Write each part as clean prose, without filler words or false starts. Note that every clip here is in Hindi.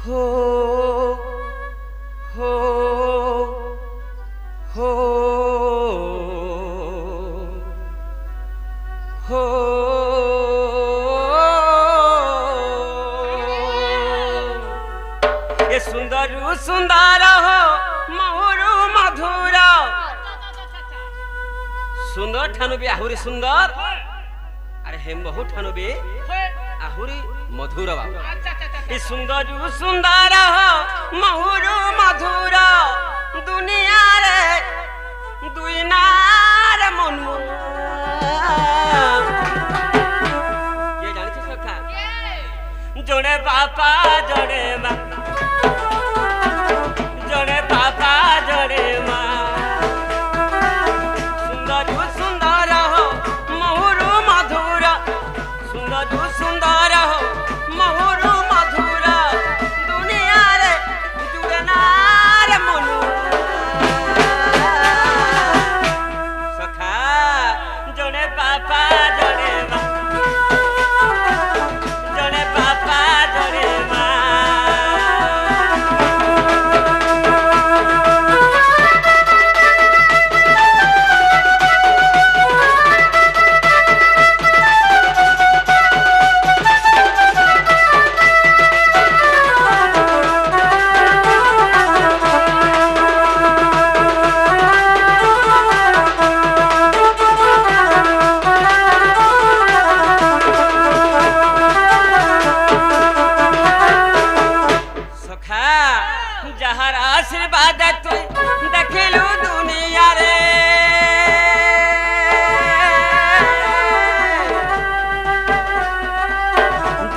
हो हो हो हो ये सुंदर सुंदर हो महुरु मधुर सुंदर ठानु भी आहुरी सुंदर अरे हे महु ठानु भी आहुरी मधुर बाबू ये सुंदर सुंदर हो महुरु मधुर दुनिया रे दुई नार मनु ये जानि छ सखा जणे बापा जणे मां जणे बापा जणे मां सुंदर सुंदर हो महुरु मधुर सुंदर सुंदर हो महुरु मधुर दुनिया रे जुड़े नार मनु सखा जणे बापा जणे मां जणे बापा जणे मां जहर आशीर्वाद तू देखलू दुनिया रे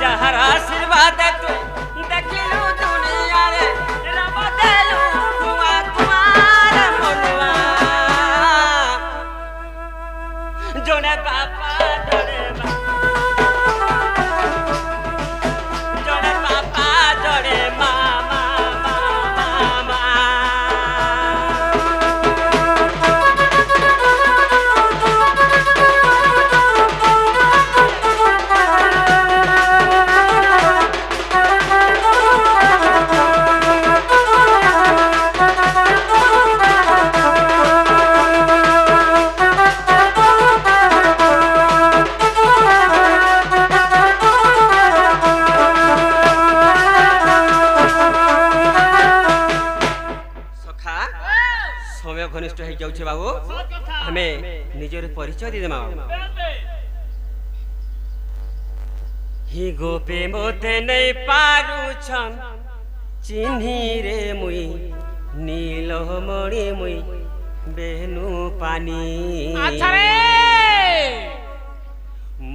जहर आशीर्वाद तू देखलू दुनिया रे रब देलू कुआ कुमार मनुआ जने बापा जने मां जने बापा जने मां समय घनिष्ठ हो जाउछे बाबू हमें निजर परिचय दे देमा ही गोपे मोते नहीं पारू छन चिन्ही रे मुई नीलमणि मुई बेनु पानी अच्छा रे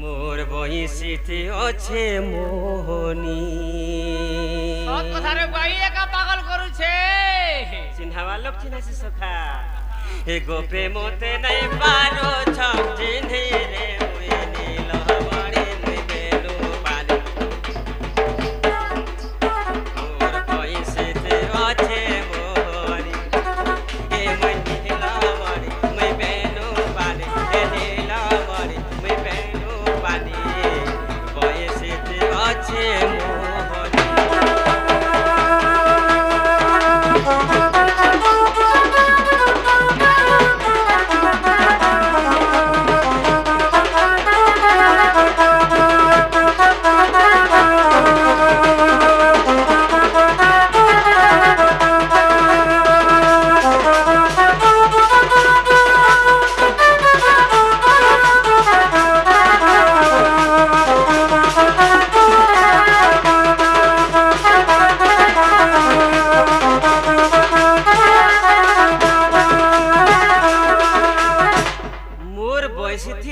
मोर बही सीते अच्छे मोहनी सत कथा रे बाई एका पागल करू छे चिन्हावा लोग चिन्हा से सखा हे गोपे मोते नहीं पारो छम चिन्हे रे मुई नीलमणि मुई बेनु पानी मोर बही सीते अच्छे मोहनी ए मुई नीलमणि मुई बेनु पानी ए नीलमणि मुई बेनु पानी बही सीते अच्छे मोहनी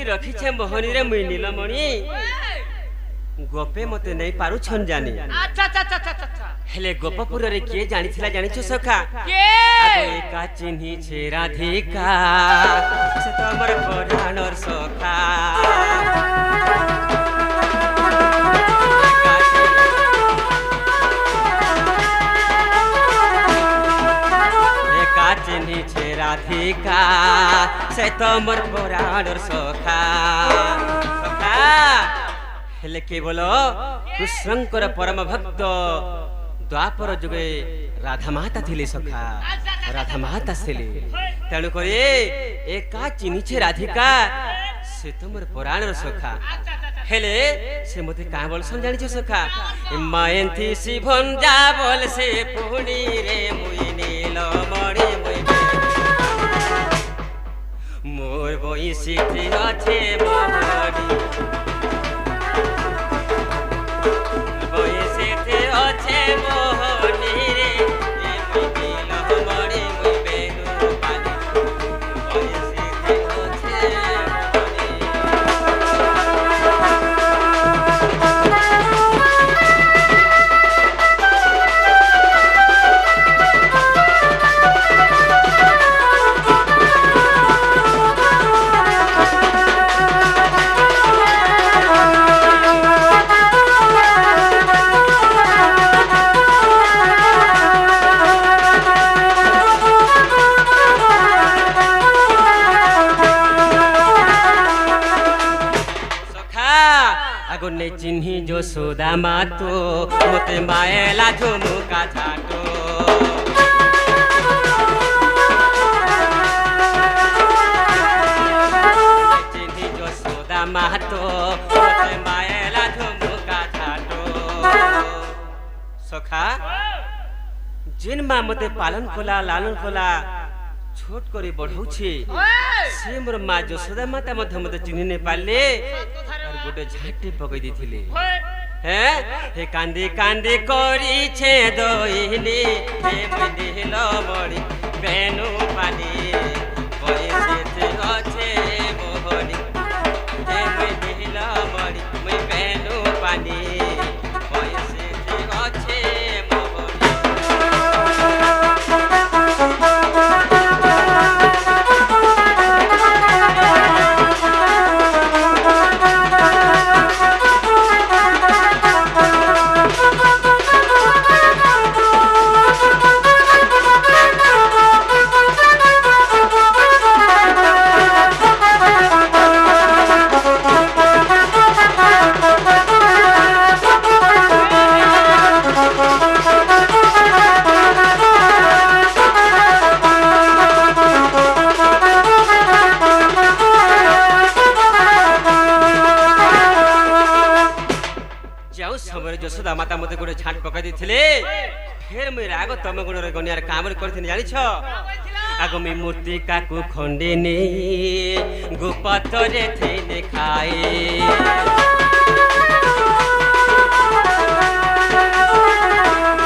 रखी छे मोहनी रे मुई नीलमणि गोपे मते नहीं पारू छन जानी अच्छा अच्छा अच्छा अच्छा हेले गोपपुर रे के जानी थिला जानी छ सखा के आगे का चिन्ही छे राधिका से तो हमर पराणर सखा का चिन्ही छे राधिका से तो हमर पराणर सखा सखा हेले के बोलो कृष्णकर परम भक्त द्वापर जुगे राधा माता थिले सखा राधा माता थिले तेणु करे एका चिन्हिछे राधिका से तुमर पुराणर सखा हेले से मते का बोलसन जानि छ सखा मायंती शिवन जा बोल से पुणी रे मुई नील मणि मुई मोर बई सिथि আছে मोहनी बई सिथि আছে मोहनी रे ए मुई नील मणि मुई बेनु पानी बई सिथि আছে ने चिन्ही जो सोदा मातो मोते मायला झुमुका छाटो चिन्ही जो सोदा मातो मोते मायला झुमुका छाटो सखा जिन मा मते पालन कोला लालन कोला छोट करी बढ़ौछे से मोर माँ यशोदा माता मध्य मते चिन्हि नै पाले और गोटे झाटी पकई दिथिले हैं हे कांदी कांदी करी छे दोइनी हे मदिल मणि बेनु पानी बयसे ते अछे मोहनी हे मदिल मणि मुई बेनु पानी बयसे ते अछे यशोदा माता मते गोटे झाट पकाई दिथिले फिर मुई राग तम गुण रे गनियार कामर करथिन जानि छ आगो मी मूर्ति काकू खंडे ने गोपत रे थेने खाए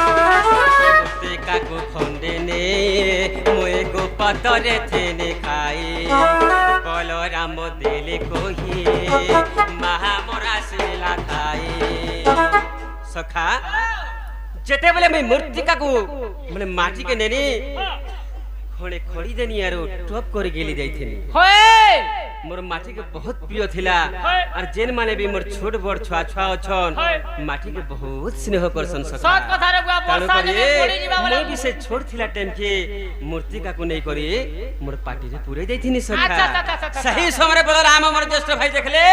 मूर्ति काकू खंडे ने मोए गोपत रे थेने खाए कलो राम देले कोही महा मोरा सिला खाए सखा जेते बेले मैं मूर्तिका को माने माटी के नेनी खणे खड़ी देनी यारो टॉप कर गेली जाइथिनी होय मोर माटी के बहुत प्रिय थिला और जेन माने भी मोर छोट बड़ छुआ छुआ अछन माटी के बहुत स्नेह करसन सखा सत कथा रे बुआ वर्षा जने पड़ी जीवा वाला मैं भी से छोट थिला टाइम के मूर्तिका को नहीं करी मोर पार्टी रे पूरे जाइथिनी सखा सही समय रे बलराम मोर ज्येष्ठ भाई देखले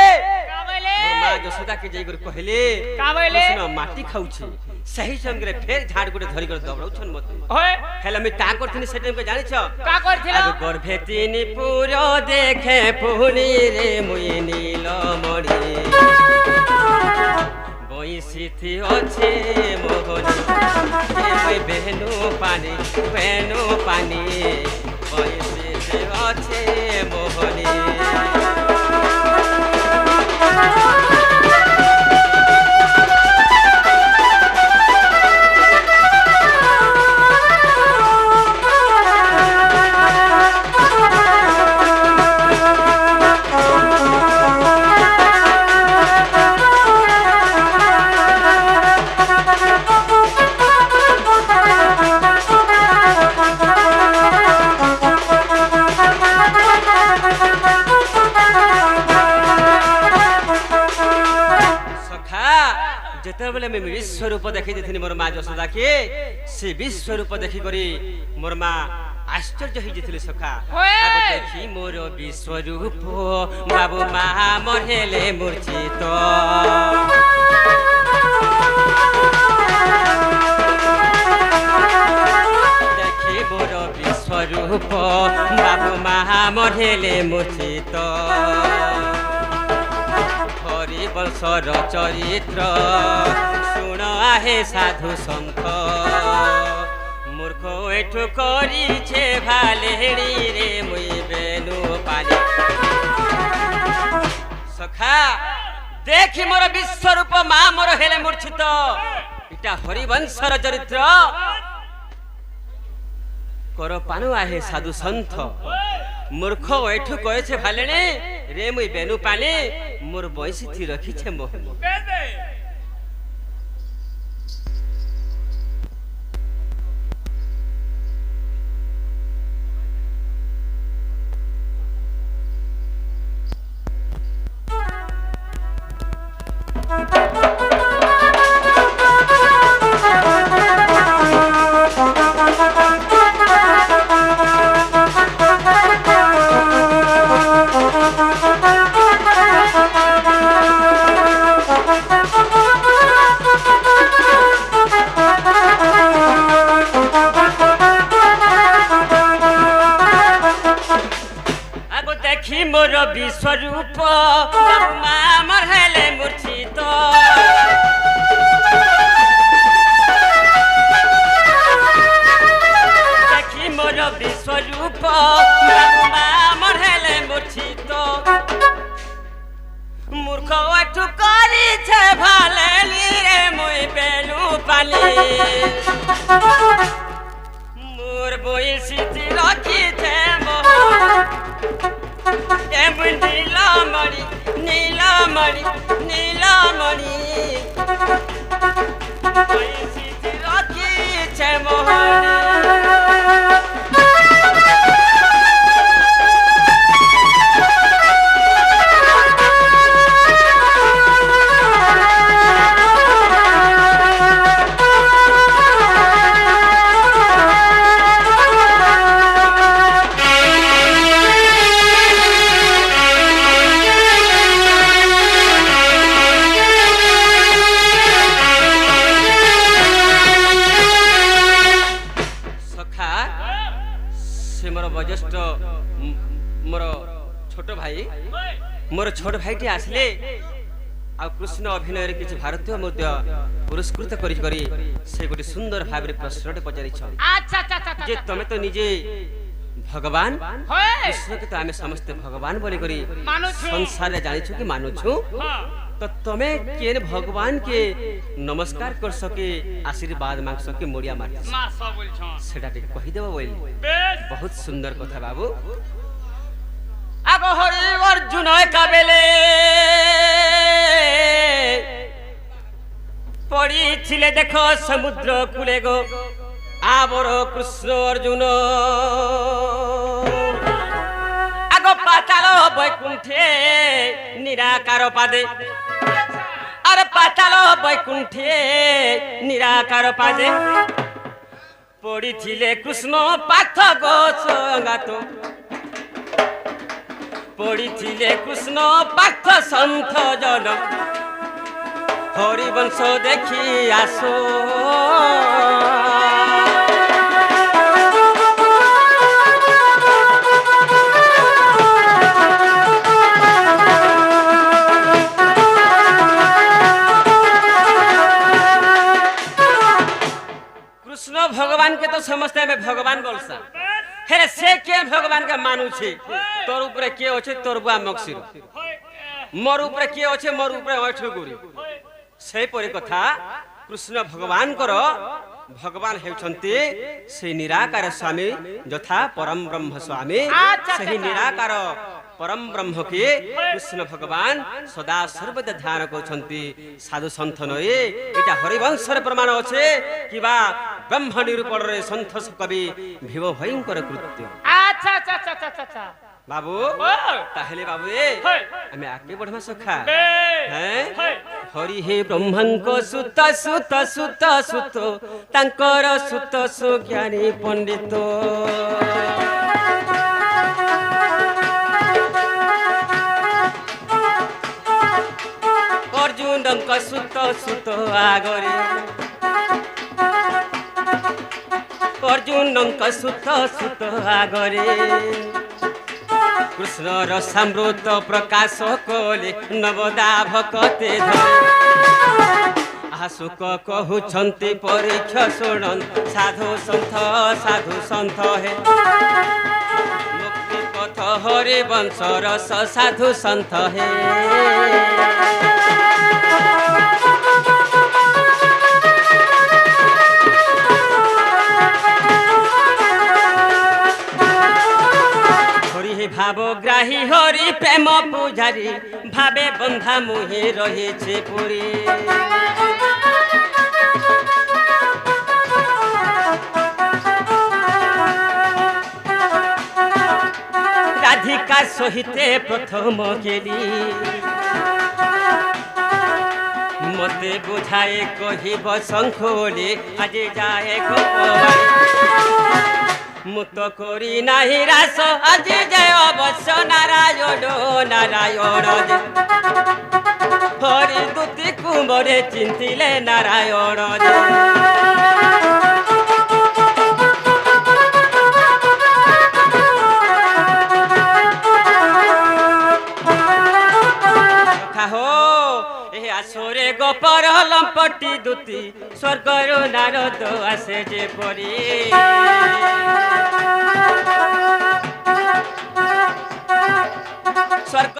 का बोले मां यशोदा के जई गुर कहले का बोले सुनो माटी खाउछी सही समय रे फेर झाड़ गुटे धरि कर दबड़ौछन मत होय हेला मैं का करथिनी से टाइम के जानि छ का करथिला आगो गर्भे तिनी पुरो देखे पुनी रे मुई नील मणि बई सिथि अछि मोहनी हे बेनु पानी बई सिथि अछि मोहनी मैं विश्व रूप देखी देथिनी मोर माँ यशोदा के से विश्व रूप देखी करी मोर माँ आश्चर्य हो जेथिले सखा आगो देखी मोर विश्व रूप बाबू माँ मोर हेले मूर्छित রূপ বাবু মা মরেলে মূর্ছিত হরিবংশর চরিত্র শুণ আহে সাধু সন্থ মূর্খ এঠু করিছে ভালেড়ি রে মুই বেনু পালি সখা দেখি মোর বিশ্বরূপ মা মোর হেলে মূর্ছিত এটা হরিবংশর চরিত্র কর পানু আহে সাধু সন্থ মূর্খ এঠু কয়েছে ভালেনি রে মুই বেনু পানি মোর বৈশিথি রখিছে মোহ মোর বিশ্বরূপ মা মোর হেলে মূর্ছিত দেখি মোর বিশ্বরূপ মা মোর হেলে মূর্ছিত মূর্খ এঠু করিছে ভালেলি রে মুই বেনু পালি মোর বৈশিঠি রখিছে মোহ এমন নীলমণি নীলমণি নীলমণি বৈশিঠি রখিছে মোহনী বয়োজ্যেষ্ঠ মোর ছোট ভাই মোর ছোট ভাইটি আসলে কৃষ্ণ অভিনয়ের কিছু ভারতীয় মধ্যে পুরস্কৃত করি করি সে গোটে সুন্দর ভাবে প্রশ্নটি পচারিছ যে তুমি তো নিজে ভগবান কৃষ্ণকে তো আমি সমস্তে ভগবান বলি করি সংসারে জানিছু কি মানুছু तो तमे केन भगवान के नमस्कार कर सके आशीर्वाद मांग सके मोड़िया मार सेटा टिक कहि देबो बोल बहुत सुंदर कथा बाबू आगो हरि अर्जुन काबेले पड़ी छिले देखो समुद्र कूले गो आबर कृष्ण अर्जुन आगो पाताल बैकुंठे निराकार पादे अरे पाताल बैकुंठे निराकार पादे पड़ी छिले कृष्ण पाथ गो संगात पड़ी छिले कृष्ण पाथ संथ जन हरिवंश देखी आसो कृष्ण भगवान के तो समझते हैं भगवान बोलसा हेरे से के भगवान के मानु छे तोर ऊपर के होछे तोर बुआ मक्सिर मोर ऊपर के होछे मोर ऊपर ओठगुरी से परे कथा कृष्ण भगवान करो भगवान हेउछंती से निराकार स्वामी यथा परम ब्रह्म स्वामी सही निराकार परम ब्रह्म के कृष्ण भगवान सदा सर्वदा ध्यान करछंती साधु संत नए एटा हरिवंशर प्रमाण अछि किबा ब्रह्म निरूपण रे संत कवि भिव भयंकर कृत्य अच्छा अच्छा अच्छा अच्छा अच्छा बाबू ताहेले बाबू ए हमें आगे बढ़मा सखा हैं हरि हे ब्रह्मंक सुत सुत सुत सुत तांकर सुत सुज्ञानी पंडित अर्जुनंक सुत सुत आगरे अर्जुनଙ୍କ ସୁତ ସୁତ ଆଗରେ କୃଷ୍ଣର ସମୃତ ପ୍ରକାଶ କଲେ ନବଦା ଭକତେ ଧରେ ଆସୁକ କହୁଛନ୍ତି ପରୀକ୍ଷା ଶୁଣନ୍ ସାଧୁ ସନ୍ଥ ହେ ମୁକ୍ତି ପଥ ହରି ବଂଶର ସାଧୁ ସନ୍ଥ ହେ ভাবগ্রাহী হরি প্রেম পূজারী ভাবে বন্ধা মুহে রয়েছে পুরী রাধিকা সহিতে প্রথম গেলি মতে বুঝায় কহিব শঙ্খলে আজ যায় গোপাল মুত করি নাহি রাস আজি যে অবশ্য নারায়ণ হরি দুতি কুমরে চিন্তিলে নারায়ণ আসরে গোপর লম্পটি দুতি স্বর্গর নারদ আসে যে পরি স্বর্গ